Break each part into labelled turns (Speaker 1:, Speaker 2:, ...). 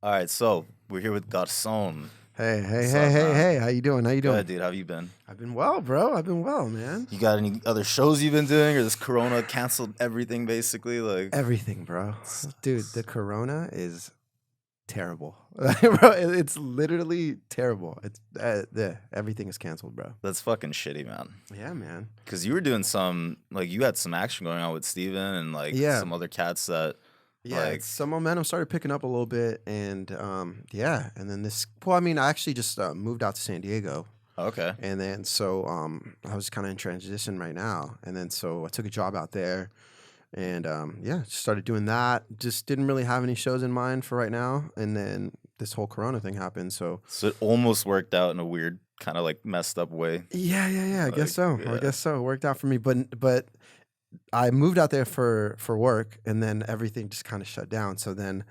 Speaker 1: All right, so we're here with Garzon.
Speaker 2: Hey, hey,
Speaker 1: What's
Speaker 2: hey,
Speaker 1: up,
Speaker 2: hey,
Speaker 1: man?
Speaker 2: hey. How you doing? How you doing?
Speaker 1: Good, dude. How you been?
Speaker 2: I've been well, bro. I've been well, man.
Speaker 1: You got any other shows you've been doing, or this Corona canceled everything basically? Like,
Speaker 2: Everything, bro. Dude, the
Speaker 1: sucks.
Speaker 2: corona is terrible. Bro, it's literally terrible. It's everything is canceled, bro.
Speaker 1: That's fucking shitty, man.
Speaker 2: Yeah, man.
Speaker 1: Because you were doing some, like, you had some action going on with Steven and like
Speaker 2: Yeah.
Speaker 1: some other cats that,
Speaker 2: Yeah,
Speaker 1: like,
Speaker 2: some momentum started picking up a little bit, and yeah, and then this. Well, I mean, I actually just moved out to San Diego,
Speaker 1: okay,
Speaker 2: and then so I was kind of in transition right now, and then so I took a job out there. And yeah, just started doing that. Just didn't really have any shows in mind for right now. And then this whole Corona thing happened. So
Speaker 1: it almost worked out in a weird, kind of like messed up way.
Speaker 2: yeah. I guess
Speaker 1: Like,
Speaker 2: so. I
Speaker 1: yeah.
Speaker 2: guess so. It worked out for me. But I moved out there for work, and then everything just kind of shut down. So then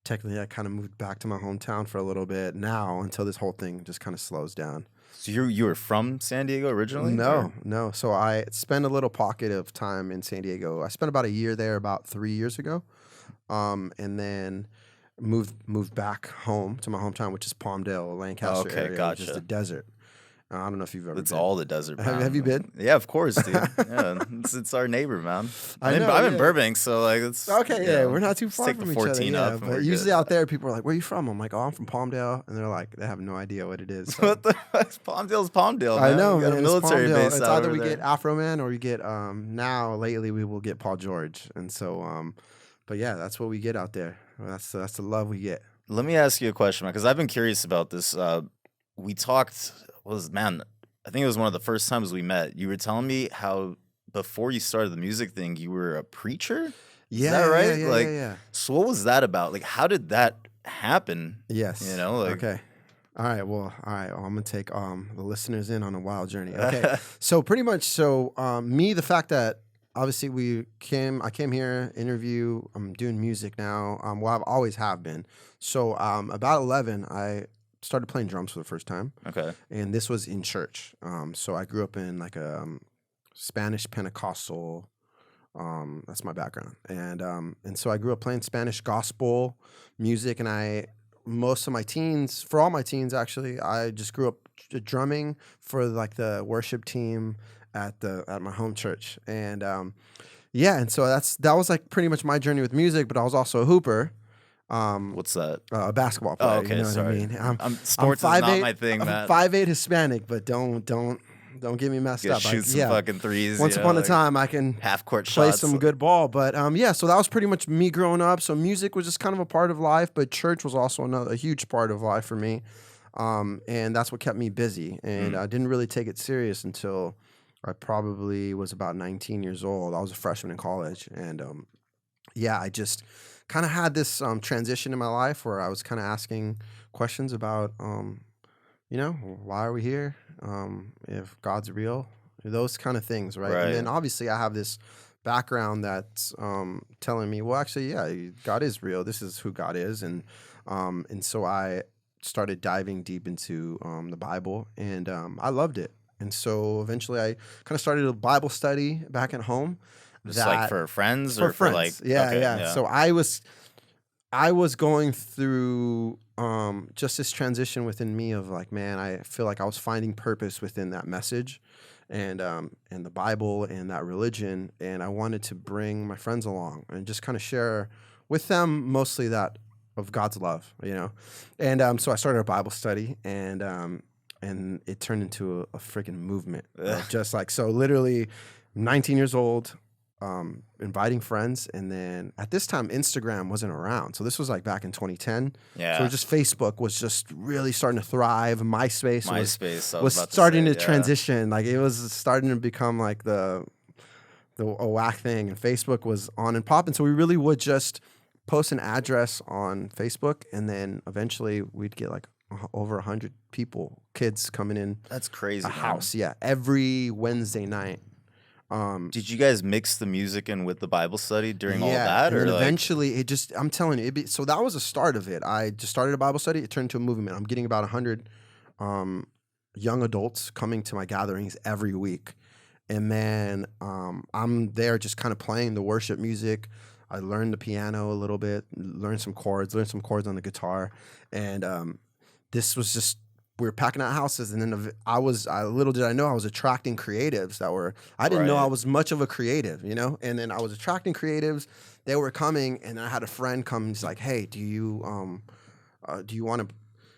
Speaker 2: technically, I kind of moved back to my hometown for a little bit now until this whole thing just kind of slows down.
Speaker 1: So you were from San Diego originally?
Speaker 2: No, no. So I spent a little pocket of time in San Diego. I spent about a year there about 3 years ago, and then moved back home to my hometown, which is Palmdale, Lancaster
Speaker 1: Okay,
Speaker 2: area, which is the
Speaker 1: gotcha.
Speaker 2: desert. I don't know if you've ever
Speaker 1: It's
Speaker 2: been.
Speaker 1: all the desert, man.
Speaker 2: Have you been?
Speaker 1: Yeah, of course, dude. Yeah, it's our neighbor, man.
Speaker 2: I know,
Speaker 1: I'm in
Speaker 2: yeah.
Speaker 1: Burbank, so like it's
Speaker 2: Okay, yeah, we're not too
Speaker 1: just
Speaker 2: far
Speaker 1: take the
Speaker 2: from each other.
Speaker 1: 14
Speaker 2: Yeah,
Speaker 1: up, and
Speaker 2: but
Speaker 1: we're
Speaker 2: usually
Speaker 1: good.
Speaker 2: out there, people are like, "Where are you from?" I'm like, "Oh, I'm from Palmdale," and they're like, they have no idea what it is. So.
Speaker 1: What the Palmdale's Palmdale,
Speaker 2: I
Speaker 1: man.
Speaker 2: know,
Speaker 1: We got
Speaker 2: man.
Speaker 1: a
Speaker 2: It's
Speaker 1: military
Speaker 2: Palmdale.
Speaker 1: base
Speaker 2: It's
Speaker 1: out
Speaker 2: either
Speaker 1: over
Speaker 2: we
Speaker 1: there.
Speaker 2: get Afro Man or we get now lately we will get Paul George, and so but yeah, that's what we get out there. That's the love we get.
Speaker 1: Let me ask you a question, man, because I've been curious about this. We talked. I think it was one of the first times we met. You were telling me how before you started the music thing, you were a preacher.
Speaker 2: Yeah,
Speaker 1: Is that right?
Speaker 2: Yeah,
Speaker 1: Like,
Speaker 2: yeah.
Speaker 1: so what was that about? Like, how did that happen?
Speaker 2: Yes.
Speaker 1: You know, like,
Speaker 2: Okay. All right. Well, I'm gonna take the listeners in on a wild journey. Okay. So pretty much, me, the fact that obviously I came here, interview. I'm doing music now. Well, I've always have been. So about 11, I started playing drums for the first time,
Speaker 1: okay.
Speaker 2: and this was in church. So I grew up in like a Spanish Pentecostal. That's my background, and so I grew up playing Spanish gospel music, and most of my teens, for all my teens actually, I just grew up drumming for like the worship team at my home church, and yeah, and so that was like pretty much my journey with music. But I was also a hooper.
Speaker 1: What's that?
Speaker 2: A basketball player.
Speaker 1: Oh, okay.
Speaker 2: You know
Speaker 1: Sorry.
Speaker 2: what I mean?
Speaker 1: Sports is not my thing,
Speaker 2: I'm
Speaker 1: man.
Speaker 2: 5'8" Hispanic, but don't get me messed
Speaker 1: Gotta
Speaker 2: up.
Speaker 1: shoot some fucking threes.
Speaker 2: Once upon a time, I can
Speaker 1: half court
Speaker 2: play
Speaker 1: shots.
Speaker 2: some good ball. But yeah, so that was pretty much me growing up. So music was just kind of a part of life, but church was also a huge part of life for me. And that's what kept me busy. And I didn't really take it serious until I probably was about 19 years old. I was a freshman in college. And yeah, I just kind of had this transition in my life where I was kind of asking questions about, why are we here? If God's real, those kind of things, right? And then obviously I have this background that's telling me, well, actually, yeah, God is real. This is who God is, and so I started diving deep into the Bible, and I loved it. And so eventually, I kind of started a Bible study back at home.
Speaker 1: Just like for friends
Speaker 2: For
Speaker 1: or
Speaker 2: friends.
Speaker 1: for like
Speaker 2: Yeah. So I was going through just this transition within me of like, man, I feel like I was finding purpose within that message and the Bible and that religion, and I wanted to bring my friends along and just kind of share with them mostly that of God's love, And so I started a Bible study, and it turned into a freaking movement. Just like, so literally 19 years old, inviting friends, and then at this time Instagram wasn't around, so this was like back in 2010.
Speaker 1: Yeah.
Speaker 2: So just Facebook was just really starting to thrive. MySpace was starting to transition. Like it was starting to become like a whack thing, and Facebook was on and popping. So we really would just post an address on Facebook, and then eventually we'd get like over 100 people, kids coming in.
Speaker 1: That's crazy.
Speaker 2: A house, yeah, every Wednesday night.
Speaker 1: Did you guys mix the music in with the Bible study during all that?
Speaker 2: And
Speaker 1: or
Speaker 2: then eventually I'm telling you, so that was the start of it. I just started a Bible study. It turned into a movement. I'm getting about 100 young adults coming to my gatherings every week. And then I'm there just kind of playing the worship music. I learned the piano a little bit, learned some chords on the guitar, and this was just we were packing out houses, and then little did I know I was attracting creatives that were I didn't know I
Speaker 1: Right.
Speaker 2: was much of a creative, and then I was attracting creatives. They were coming, and I had a friend come. He's like, "Hey, do you want to?"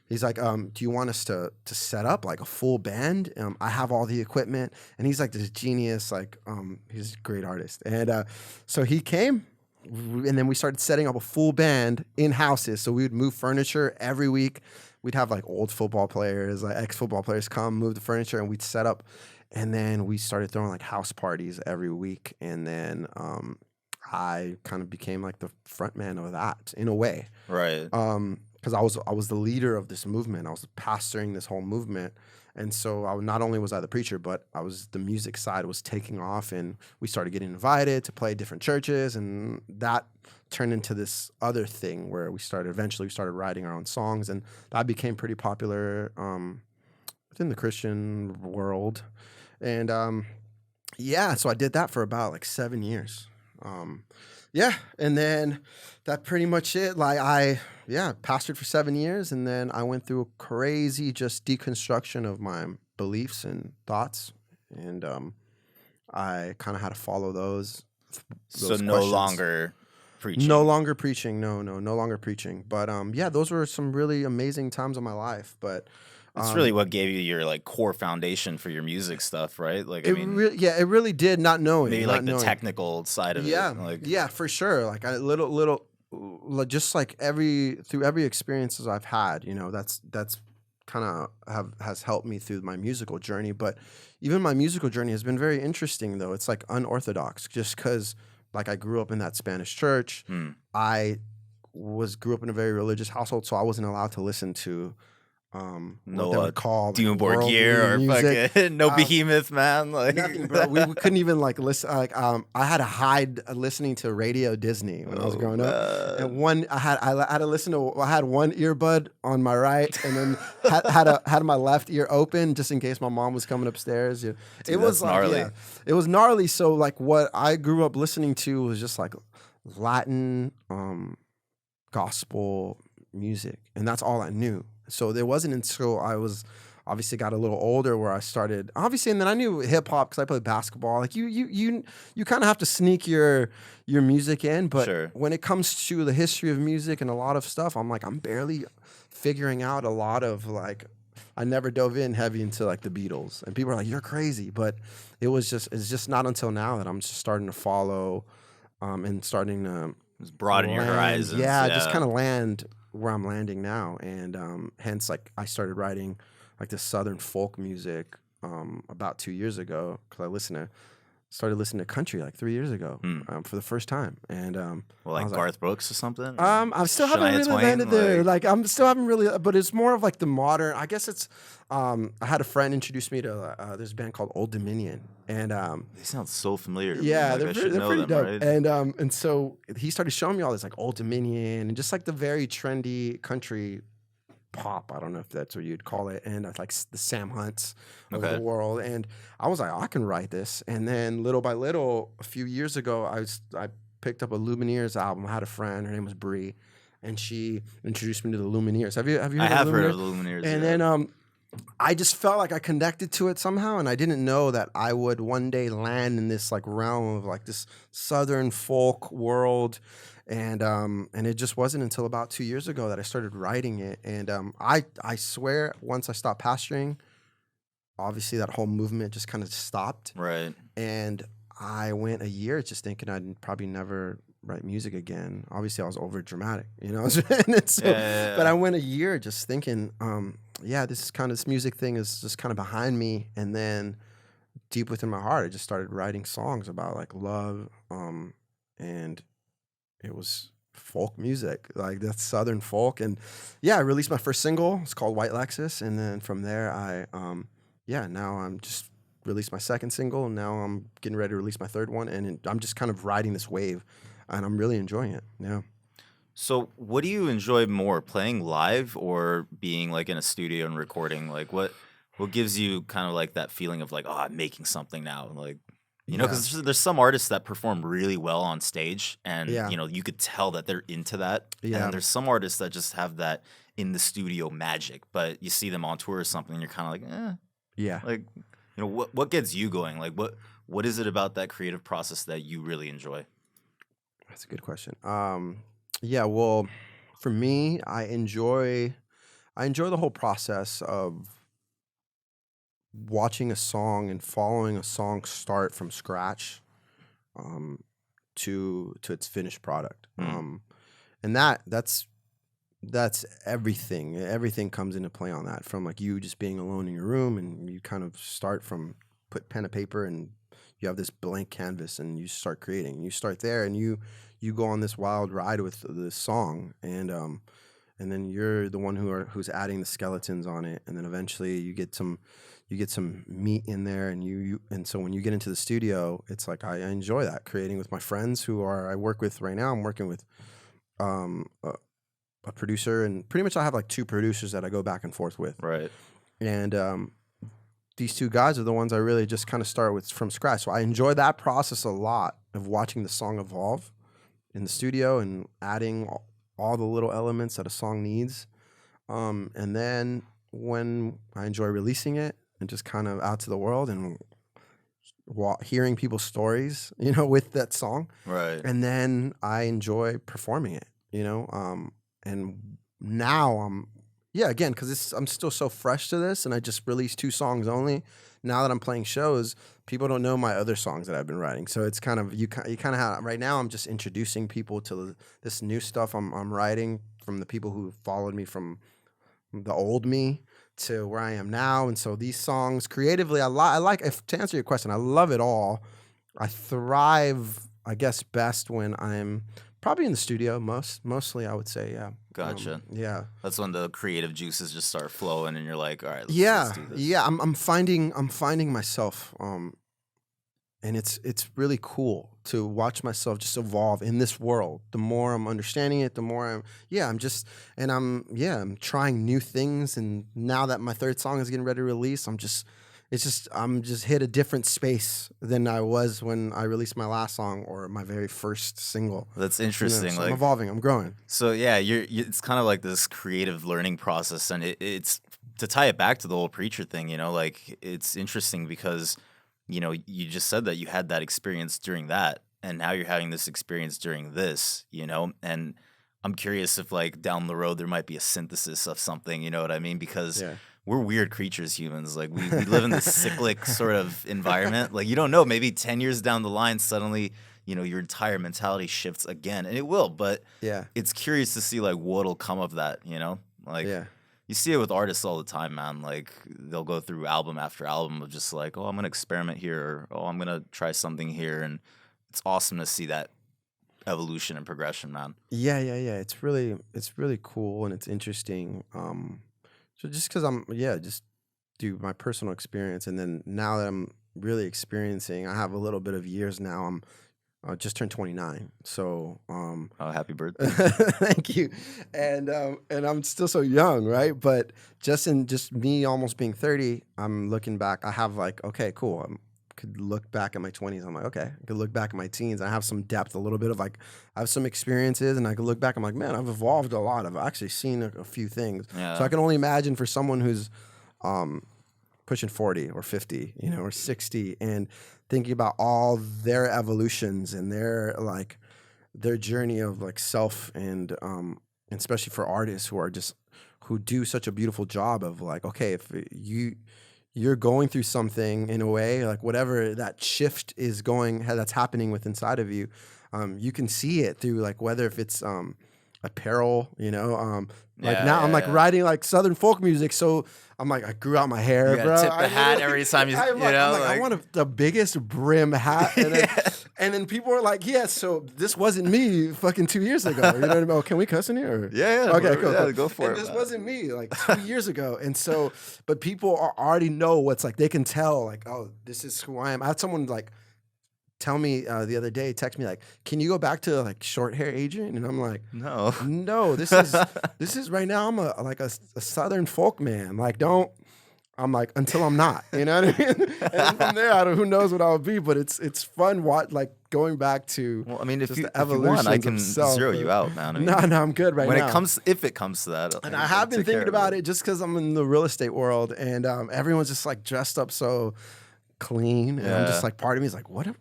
Speaker 2: He's like, "Do you want us to set up like a full band? I have all the equipment." And he's like this genius, like he's a great artist. And so he came, and then we started setting up a full band in houses. So we would move furniture every week. We'd have like old football players, like ex-football players come move the furniture, and we'd set up. And then we started throwing like house parties every week. And then I kind of became like the front man of that in a way.
Speaker 1: Right.
Speaker 2: Because I was the leader of this movement. I was pastoring this whole movement, and so not only was I the preacher, but I was the music side was taking off, and we started getting invited to play different churches, and that turned into this other thing where eventually we started writing our own songs, and that became pretty popular within the Christian world, and yeah, so I did that for about like 7 years. Yeah, and then that pretty much it. Like pastored for 7 years, and then I went through a crazy just deconstruction of my beliefs and thoughts, and I kind of had to follow those.
Speaker 1: So
Speaker 2: those
Speaker 1: no
Speaker 2: questions.
Speaker 1: longer preaching.
Speaker 2: No longer preaching. No longer preaching. But yeah, those were some really amazing times of my life. But
Speaker 1: It's really what gave you your like core foundation for your music stuff, right? Like, I mean,
Speaker 2: it really did. Not knowing,
Speaker 1: maybe
Speaker 2: not
Speaker 1: like the
Speaker 2: knowing.
Speaker 1: technical side of
Speaker 2: Yeah,
Speaker 1: it. Like,
Speaker 2: yeah, for sure. Like just like through every experiences I've had, that's kind of has helped me through my musical journey. But even my musical journey has been very interesting, though. It's like unorthodox, just because like I grew up in that Spanish church. I grew up in a very religious household, so I wasn't allowed to listen to what
Speaker 1: no
Speaker 2: they would call like,
Speaker 1: Dimebag gear or
Speaker 2: music.
Speaker 1: fucking no Behemoth, man. Like
Speaker 2: Nothing, bro. We couldn't even like listen. Like, I had to hide listening to Radio Disney when I was growing up. And I had to listen to. I had one earbud on my right, and then had my left ear open just in case my mom was coming upstairs.
Speaker 1: Dude,
Speaker 2: it was like
Speaker 1: gnarly.
Speaker 2: yeah, it was gnarly. So like what I grew up listening to was just like Latin, gospel music, and that's all I knew. So there wasn't until I was obviously got a little older where I started obviously, and then I knew hip hop because I played basketball. Like you kind of have to sneak your music in, but
Speaker 1: Sure.
Speaker 2: when it comes to the history of music and a lot of stuff, I'm barely figuring out a lot of like. I never dove in heavy into like the Beatles, and people are like, "You're crazy," but it's just not until now that I'm just starting to follow, and starting to
Speaker 1: Just broaden your horizons.
Speaker 2: Yeah, just kind of land where I'm landing now, and hence like I started writing like this southern folk music about 2 years ago because started listening to country like 3 years ago for the first time, and
Speaker 1: well, like Garth Brooks or something.
Speaker 2: I still haven't
Speaker 1: Shania
Speaker 2: really
Speaker 1: Twain,
Speaker 2: landed there. Like I'm still haven't really, but it's more of like the modern. I guess it's. I had a friend introduce me to this band called Old Dominion, and
Speaker 1: They sound so familiar to me.
Speaker 2: yeah,
Speaker 1: Like,
Speaker 2: they're
Speaker 1: I should know
Speaker 2: pretty
Speaker 1: them,
Speaker 2: dope.
Speaker 1: right?
Speaker 2: And so he started showing me all this like Old Dominion and just like the very trendy country pop. I don't know if that's what you'd call it, and like the Sam Hunts of
Speaker 1: Okay.
Speaker 2: the world. And I was like, I can write this. And then little by little, a few years ago, I picked up a Lumineers album. I had a friend, her name was Bree, and she introduced me to the Lumineers. Have you heard
Speaker 1: I
Speaker 2: of
Speaker 1: have
Speaker 2: the
Speaker 1: heard
Speaker 2: Lumineers?
Speaker 1: of the Lumineers.
Speaker 2: And
Speaker 1: yeah.
Speaker 2: then I just felt like I connected to it somehow, and I didn't know that I would one day land in this like realm of like this southern folk world, and it just wasn't until about 2 years ago that I started writing it, and I swear once I stopped pastoring, obviously that whole movement just kind of stopped,
Speaker 1: Right.
Speaker 2: and I went a year just thinking I'd probably never write music again. Obviously, I was over dramatic, and so,
Speaker 1: Yeah.
Speaker 2: but I went a year just thinking, this music thing is just kind of behind me, and then deep within my heart, I just started writing songs about like love, and it was folk music, like that's southern folk, and yeah, I released my first single. It's called White Lexus, and then from there, now I'm just released my second single, and now I'm getting ready to release my third one, and I'm just kind of riding this wave, and I'm really enjoying it. Yeah.
Speaker 1: So, what do you enjoy more, playing live or being like in a studio and recording? Like, what gives you kind of like that feeling of like, oh, I'm making something now? Like, You know, because there's some artists that perform really well on stage, and
Speaker 2: Yeah.
Speaker 1: you know, you could tell that they're into that. And
Speaker 2: Yeah.
Speaker 1: then there's some artists that just have that in the studio magic, but you see them on tour or something, and you're kind of like,
Speaker 2: Yeah.
Speaker 1: like, you know, what gets you going? Like, what is it about that creative process that you really enjoy?
Speaker 2: That's a good question. Yeah, well, for me, I enjoy the whole process of watching a song and following a song start from scratch um, to its finished product. And that's everything. Everything comes into play on that. From like you just being alone in your room and you kind of start from put pen to paper and you have this blank canvas and you start creating. You start there and you go on this wild ride with this song and then you're the one who's adding the skeletons on it, and then eventually you get some meat in there, and so when you get into the studio, it's like I enjoy that creating with my friends I work with right now. I'm working with a producer, and pretty much I have like two producers that I go back and forth with.
Speaker 1: Right.
Speaker 2: And these two guys are the ones I really just kind of start with from scratch. So I enjoy that process a lot of watching the song evolve in the studio and adding all the little elements that a song needs. And then when I enjoy releasing it and just kind of out to the world and hearing people's stories, you know, with that song.
Speaker 1: Right.
Speaker 2: And then I enjoy performing it, you know. And now again, because I'm still so fresh to this and I just released 2 songs only. Now that I'm playing shows, people don't know my other songs that I've been writing. So it's kind of, you kind of have, right now I'm just introducing people to this new stuff I'm writing from the people who followed me from the old me to where I am now. And so these songs creatively, I like, to answer your question, I love it all. I thrive, I guess, best when I'm probably in the studio mostly, I would say, yeah.
Speaker 1: Gotcha.
Speaker 2: Yeah.
Speaker 1: That's when the creative juices just start flowing and you're like, all right, let's do this.
Speaker 2: Yeah. I'm finding myself, and it's really cool to watch myself just evolve in this world. The more I'm understanding it, the more I'm trying new things. And now that my 3rd song is getting ready to release, I'm just hit a different space than I was when I released my last song or my very first single.
Speaker 1: That's interesting.
Speaker 2: You know, so
Speaker 1: like
Speaker 2: I'm evolving, I'm growing.
Speaker 1: So yeah, it's kind of like this creative learning process, and it's to tie it back to the whole preacher thing. You know, like it's interesting because you know you just said that you had that experience during that, and now you're having this experience during this. You know, and I'm curious if like down the road there might be a synthesis of something. You know what I mean? Because we're weird creatures, humans. Like we live in this cyclic sort of environment. Like you don't know, maybe 10 years down the line, suddenly, you know, your entire mentality shifts again, and it will. But it's curious to see like what'll come of that. You know, like you see it with artists all the time, man. Like they'll go through album after album of just like, oh, I'm gonna experiment here, or oh, I'm gonna try something here, and it's awesome to see that evolution and progression, man.
Speaker 2: Yeah. It's really cool and it's interesting. So just because just do my personal experience, and then now that I'm really experiencing, I have a little bit of years now. I just turned 29, so
Speaker 1: oh, happy birthday!
Speaker 2: Thank you. And I'm still so young, right? But just me almost being 30, I'm looking back. I have like, okay, cool. Could look back at my 20s. I'm like, okay. I could look back at my teens. I have some depth, a little bit of like, I have some experiences, and I could look back. I'm like, man, I've evolved a lot. I've actually seen a few things. So I can only imagine for someone who's pushing 40 or 50, you know, or 60, and thinking about all their evolutions and their journey of like self, and especially for artists who do such a beautiful job of like, okay, if you're going through something in a way, like whatever that shift is that's happening with inside of you, you can see it through like whether if it's apparel, you know, I'm like writing like Southern folk music, so I'm like I grew out my hair,
Speaker 1: you
Speaker 2: bro.
Speaker 1: Tip the hat every time
Speaker 2: I want the biggest brim hat, and then people are like, yeah, so this wasn't me fucking 2 years ago. You know what I mean? Oh, can we cuss in here?
Speaker 1: Yeah.
Speaker 2: Okay, cool.
Speaker 1: Go for
Speaker 2: and
Speaker 1: it.
Speaker 2: This wasn't me like 2 years ago, and so, but people already know what's like. They can tell like, oh, this is who I am. I had someone like tell me the other day, text me like, can you go back to like short hair Adrian? And I'm like, no, this is right now I'm a Southern folk man. Like, don't, I'm like, until I'm not, you know what I mean? And from there, who knows what I'll be, but it's fun, like going back to
Speaker 1: Well, I mean,
Speaker 2: just the
Speaker 1: if you want, I
Speaker 2: evolutions of
Speaker 1: can
Speaker 2: self.
Speaker 1: zero you out, man. I
Speaker 2: No,
Speaker 1: mean,
Speaker 2: I'm good right
Speaker 1: when
Speaker 2: now.
Speaker 1: if it comes to that,
Speaker 2: And I have been
Speaker 1: take care
Speaker 2: thinking
Speaker 1: of
Speaker 2: about it just because I'm in the real estate world, and everyone's just like dressed up so clean, and I'm just
Speaker 1: Yeah.
Speaker 2: like, part of me is like, what am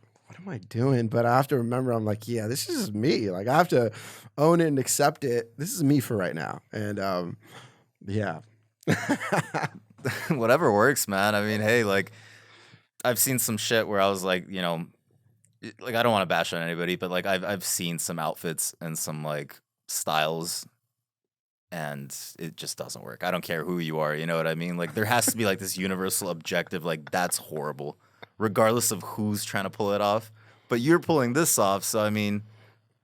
Speaker 2: I doing? But I have to remember, I'm like, yeah, this is just me. Like, I have to own it and accept it. This is me for right now, and yeah.
Speaker 1: Whatever works, man. I mean, hey, like I've seen some shit where I was like, like I don't want to bash on anybody, but like I've seen some outfits and some like styles and it just doesn't work. I don't care who you are, you know what I mean? Like there has to be like this universal objective, like that's horrible, regardless of who's trying to pull it off. But you're pulling this off, so I mean,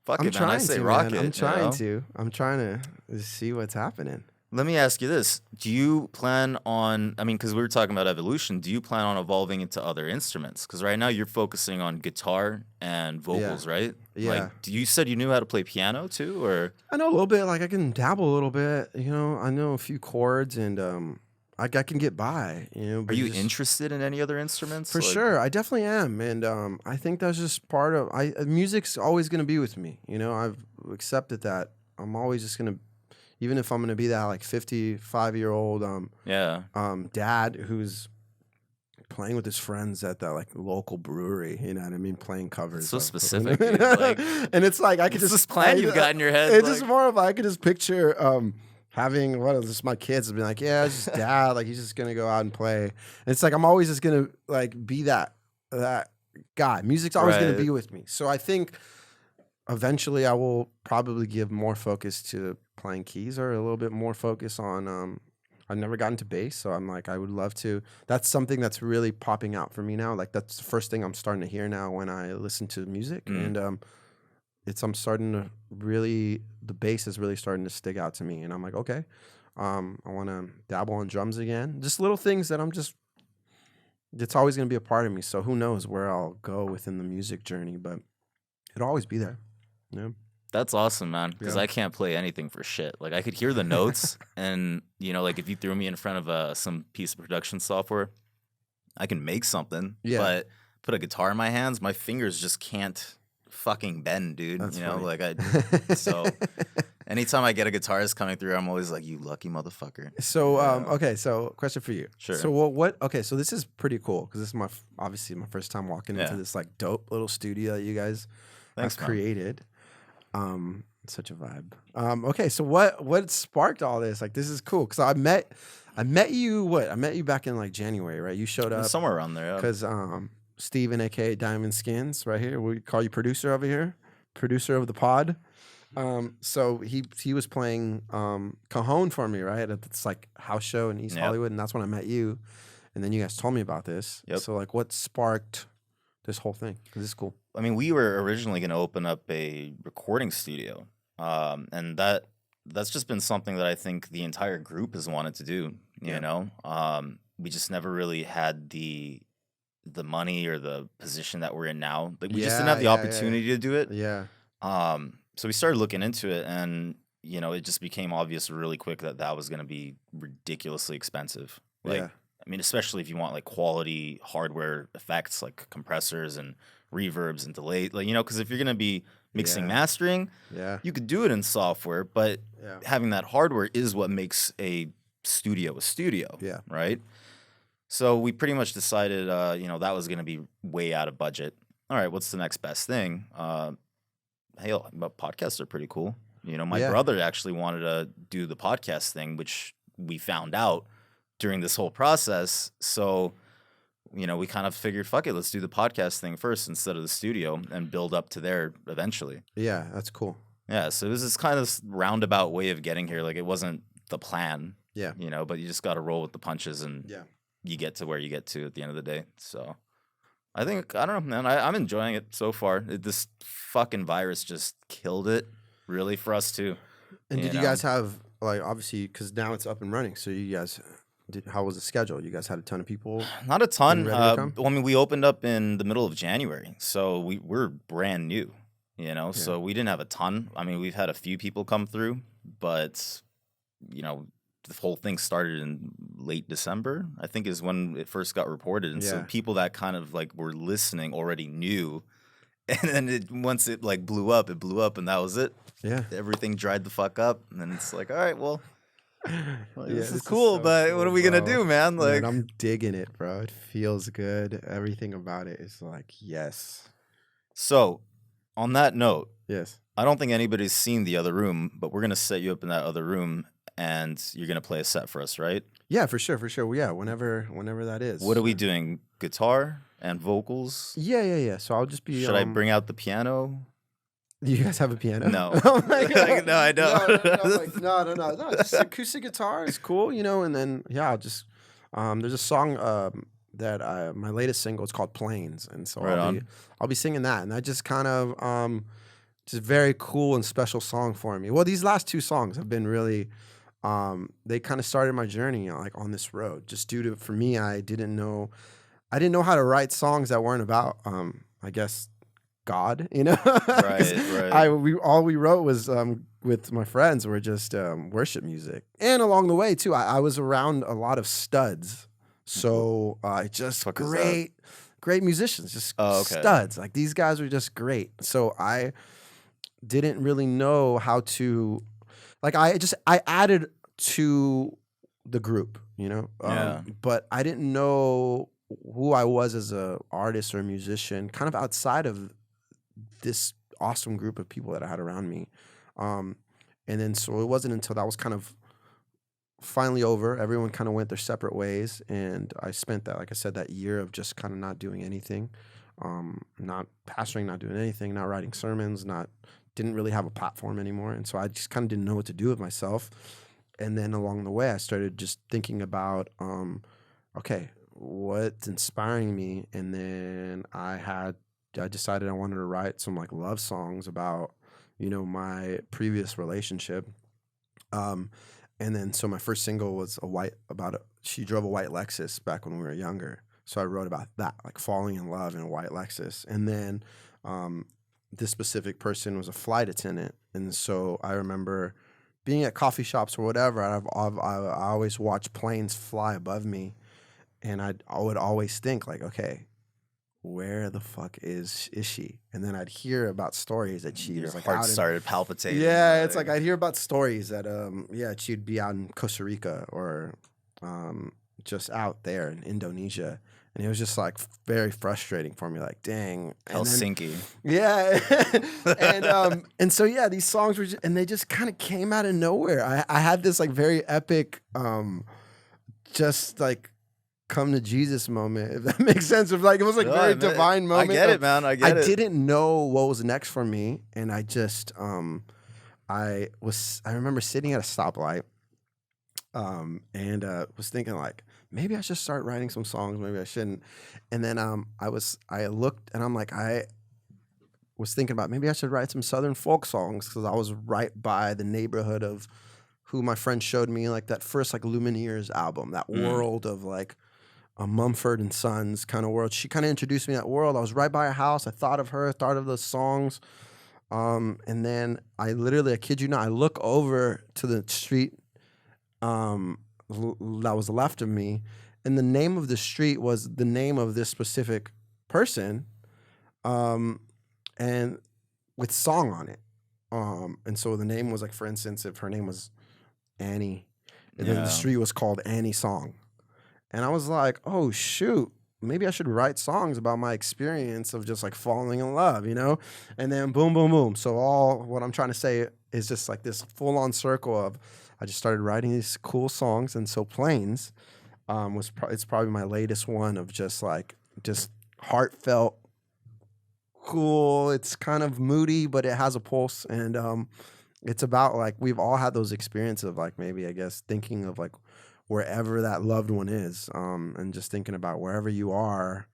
Speaker 1: fuck
Speaker 2: I'm
Speaker 1: it, man. I
Speaker 2: trying
Speaker 1: say
Speaker 2: to,
Speaker 1: rock
Speaker 2: man.
Speaker 1: it.
Speaker 2: I'm
Speaker 1: you
Speaker 2: trying
Speaker 1: know?
Speaker 2: to. I'm trying to see what's happening.
Speaker 1: Let me ask you this. Do you plan on, I mean, because we were talking about evolution, do you plan on evolving into other instruments? Because right now you're focusing on guitar and vocals, right?
Speaker 2: Yeah.
Speaker 1: Like, you said you knew how to play piano too, or?
Speaker 2: I know a little bit. Like I can dabble a little bit. You know, I know a few chords, and I can get by. You know,
Speaker 1: Are
Speaker 2: but
Speaker 1: you
Speaker 2: just-
Speaker 1: interested in any other instruments?
Speaker 2: For
Speaker 1: Like,
Speaker 2: sure, I definitely am, and I think that's just part of. Music's always going to be with me. You know, I've accepted that. I'm always just gonna, even if I'm gonna be that like 55-year-old
Speaker 1: Yeah.
Speaker 2: dad who's playing with his friends at the like local brewery. You know what I mean? Playing covers.
Speaker 1: It's so
Speaker 2: of-
Speaker 1: specific, dude, like,
Speaker 2: and it's like I could
Speaker 1: What's
Speaker 2: just
Speaker 1: this plan
Speaker 2: play
Speaker 1: you've
Speaker 2: the-
Speaker 1: got in your head?
Speaker 2: It's
Speaker 1: like-
Speaker 2: just more of I could just picture having what is this? My kids have been like, yeah, it's just dad. Like he's just gonna go out and play. And it's like I'm always just gonna like be that guy. Music's always gonna
Speaker 1: Right.
Speaker 2: be with me. So I think eventually I will probably give more focus to playing keys or a little bit more focus on. I've never gotten to bass, so I'm like I would love to. That's something that's really popping out for me now. Like that's the first thing I'm starting to hear now when I listen to music, and I'm starting to really the bass is really starting to stick out to me, and I'm like okay, I want to dabble on drums again. Just little things that it's always going to be a part of me. So who knows where I'll go within the music journey, but it'll always be there. Yeah.
Speaker 1: That's awesome, man. Because
Speaker 2: Yeah.
Speaker 1: I can't play anything for shit. Like I could hear the notes, and like if you threw me in front of some piece of production software, I can make something.
Speaker 2: Yeah.
Speaker 1: But put a guitar in my hands, my fingers just can't fucking bend, dude.
Speaker 2: That's
Speaker 1: you know,
Speaker 2: funny.
Speaker 1: like so. Anytime I get a guitarist coming through, I'm always like, "You lucky motherfucker."
Speaker 2: So
Speaker 1: Yeah.
Speaker 2: okay, so question for you.
Speaker 1: Sure.
Speaker 2: So what? Okay, so this is pretty cool because this is obviously my first time walking into
Speaker 1: Yeah.
Speaker 2: this like dope little studio that you guys
Speaker 1: Thanks,
Speaker 2: have
Speaker 1: man.
Speaker 2: created. Such a vibe. Okay, so what sparked all this? Like this is cool because I met you. I met you back in like January, right? You showed up
Speaker 1: Somewhere around there. Yeah.
Speaker 2: because Steven, aka Diamond Skins, right here. We call you producer over here, producer of the pod. So he was playing Cajon for me, right? At this like house show in East
Speaker 1: Yep.
Speaker 2: Hollywood, and that's when I met you. And then you guys told me about this.
Speaker 1: Yep.
Speaker 2: So like, what sparked this whole thing? 'Cause this is cool.
Speaker 1: I mean, we were originally going to open up a recording studio, and that's just been something that I think the entire group has wanted to do.
Speaker 2: Yeah.
Speaker 1: You know, we just never really had the money or the position that we're in now. Like we just didn't have the
Speaker 2: Yeah.
Speaker 1: opportunity to do it.
Speaker 2: Yeah.
Speaker 1: So we started looking into it, and it just became obvious really quick that was going to be ridiculously expensive. Like,
Speaker 2: Yeah.
Speaker 1: I mean, especially if you want like quality hardware effects like compressors and reverbs and delay, like because if you're going to be mixing,
Speaker 2: Yeah.
Speaker 1: mastering,
Speaker 2: Yeah.
Speaker 1: you could do it in software, but
Speaker 2: Yeah.
Speaker 1: having that hardware is what makes a studio.
Speaker 2: Yeah.
Speaker 1: Right? So we pretty much decided, that was going to be way out of budget. All right, what's the next best thing? Hey, but podcasts are pretty cool. My
Speaker 2: Yeah.
Speaker 1: brother actually wanted to do the podcast thing, which we found out during this whole process. So, we kind of figured, fuck it, let's do the podcast thing first instead of the studio and build up to there eventually.
Speaker 2: Yeah. That's cool.
Speaker 1: Yeah, so it was this kind of roundabout way of getting here. Like it wasn't the plan,
Speaker 2: Yeah.
Speaker 1: but you just got to roll with the punches and
Speaker 2: Yeah.
Speaker 1: you get to where you get to at the end of the day. So I don't know, man. I'm enjoying it so far. This fucking virus just killed it, really, for us too.
Speaker 2: And did you
Speaker 1: know?
Speaker 2: guys have like obviously because now it's up and running? So you guys how was the schedule? You guys had a ton of people.
Speaker 1: Not a ton.
Speaker 2: ready to come?
Speaker 1: Well, I mean, we opened up in the middle of January, so we're brand new. So we didn't have a ton. I mean, we've had a few people come through, but the whole thing started in late December, I think is when it first got reported. And so
Speaker 2: Yeah.
Speaker 1: people that kind of like were listening already knew. And then once it like blew up, and that was it.
Speaker 2: Yeah.
Speaker 1: Everything dried the fuck up. And then it's like, all right, well,
Speaker 2: Yeah,
Speaker 1: this is
Speaker 2: this
Speaker 1: cool,
Speaker 2: so
Speaker 1: but what are
Speaker 2: cool,
Speaker 1: we going to
Speaker 2: bro.
Speaker 1: do, man?
Speaker 2: Man,
Speaker 1: Like,
Speaker 2: I'm digging it, bro. It feels good. Everything about it is like, yes.
Speaker 1: so on that note,
Speaker 2: Yes.
Speaker 1: I don't think anybody's seen the other room, but we're going to set you up in that other room and you're going to play a set for us, right?
Speaker 2: Yeah, for sure, for sure. Well, yeah, whenever that is.
Speaker 1: What are we doing? Guitar and vocals?
Speaker 2: Yeah. So I'll just be.
Speaker 1: Should I bring out the piano?
Speaker 2: Do you guys have a piano?
Speaker 1: No.
Speaker 2: Oh my God.
Speaker 1: No, I don't.
Speaker 2: No. Just acoustic guitar is cool, and then I'll just. There's a song that my latest single. It's called Planes, and so
Speaker 1: Right
Speaker 2: I'll be singing that, and that just kind of just very cool and special song for me. Well, these last two songs have been really. They kind of started my journey, like on this road. Just due to, for me, I didn't know how to write songs that weren't about, I guess, God.
Speaker 1: Right.
Speaker 2: All we wrote was with my friends were just worship music, and along the way too, I was around a lot of studs, so just great musicians, just studs. Like these guys were just great. So I didn't really know how to. Like I added to the group, but I didn't know who I was as a artist or a musician, kind of outside of this awesome group of people that I had around me. And then so it wasn't until that was kind of finally over, everyone kind of went their separate ways, and I spent that, like I said, that year of just kind of not doing anything, not pastoring, not doing anything, not writing sermons, didn't really have a platform anymore. And so I just kind of didn't know what to do with myself. And then along the way, I started just thinking about, okay, what's inspiring me? And then I decided I wanted to write some like love songs about, my previous relationship. And then so my first single was she drove a white Lexus back when we were younger. So I wrote about that, like falling in love in a white Lexus. And then, this specific person was a flight attendant, and so I remember being at coffee shops or whatever. I always watched planes fly above me, and I would always think like, okay, where the fuck is she? And then I'd hear about stories that she was like
Speaker 1: heart started palpitating.
Speaker 2: Yeah, it's like I'd hear about stories that she'd be out in Costa Rica or just out there in Indonesia. And it was just like very frustrating for me, like, dang.
Speaker 1: Helsinki.
Speaker 2: And so these songs were and they just kind of came out of nowhere. I had this like very epic just like come to Jesus moment, if that makes sense. Of like it was like very divine moment.
Speaker 1: I get it, man. I get it.
Speaker 2: I didn't know what was next for me, and I just I remember sitting at a stoplight and was thinking like, maybe I should start writing some songs, maybe I shouldn't. And then I looked and I'm like, I was thinking about maybe I should write some Southern folk songs, because I was right by the neighborhood of who my friend showed me, like that first like Lumineers album, that world of like a Mumford and Sons kind of world. She kind of introduced me to that world. I was right by her house. I thought of her, thought of the songs. And then I kid you not, I look over to the street that was left of me, and the name of the street was the name of this specific person, and with song on it. And so the name was like, for instance, if her name was Annie, and then the street was called Annie Song. And I was like, oh shoot, maybe I should write songs about my experience of just like falling in love, And then boom, boom, boom. So all what I'm trying to say is just like this full on circle of, I just started writing these cool songs. And so Planes it's probably my latest one of just heartfelt, cool. It's kind of moody, but it has a pulse. And it's about like, we've all had those experiences of like, maybe I guess thinking of like wherever that loved one is, and just thinking about wherever you are.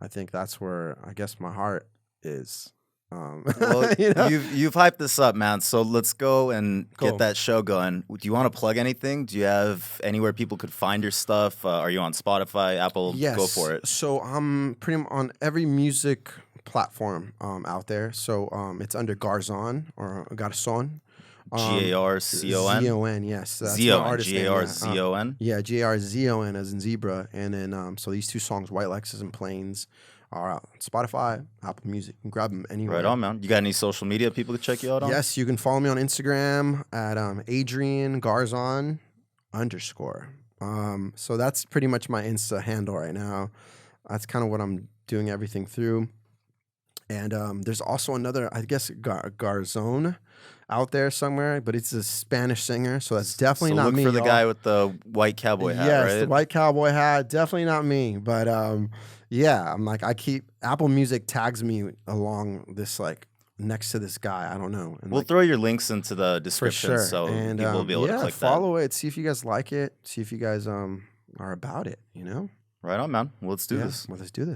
Speaker 2: I think that's where I guess my heart is.
Speaker 1: Well, you've hyped this up, man. So let's go and get that show going. Do you want to plug anything? Do you have anywhere people could find your stuff? Are you on Spotify, Apple?
Speaker 2: Yes.
Speaker 1: Go for it.
Speaker 2: So I'm pretty much on every music platform out there. So it's under Garzon or Garzon.
Speaker 1: Garzon.
Speaker 2: Zon, yes. That's my
Speaker 1: Zion.
Speaker 2: artist name.
Speaker 1: Garzon.
Speaker 2: Yeah, Garzon as in zebra. And then so these two songs, White Lexus and Planes, are out on Spotify, Apple Music. You can grab them anywhere.
Speaker 1: Right on, man. You got any social media people to check you out on?
Speaker 2: Yes, you can follow me on Instagram at Adrian Garzon _ so that's pretty much my Insta handle right now. That's kind of what I'm doing everything through. And there's also another, I guess, Garzon out there somewhere, but it's a Spanish singer, so that's definitely not me.
Speaker 1: Look for the guy with the white cowboy hat,
Speaker 2: yes,
Speaker 1: right?
Speaker 2: the white cowboy hat, definitely not me. But yeah, I'm like, Apple Music tags me along this, like, next to this guy. I don't know. And
Speaker 1: we'll throw your links into the
Speaker 2: for
Speaker 1: description
Speaker 2: sure.
Speaker 1: so
Speaker 2: And
Speaker 1: people will be able to click
Speaker 2: follow it. See if you guys like it. See if you guys are about it. You know.
Speaker 1: Right on, man. Well, let's do this.
Speaker 2: Well, let's do this.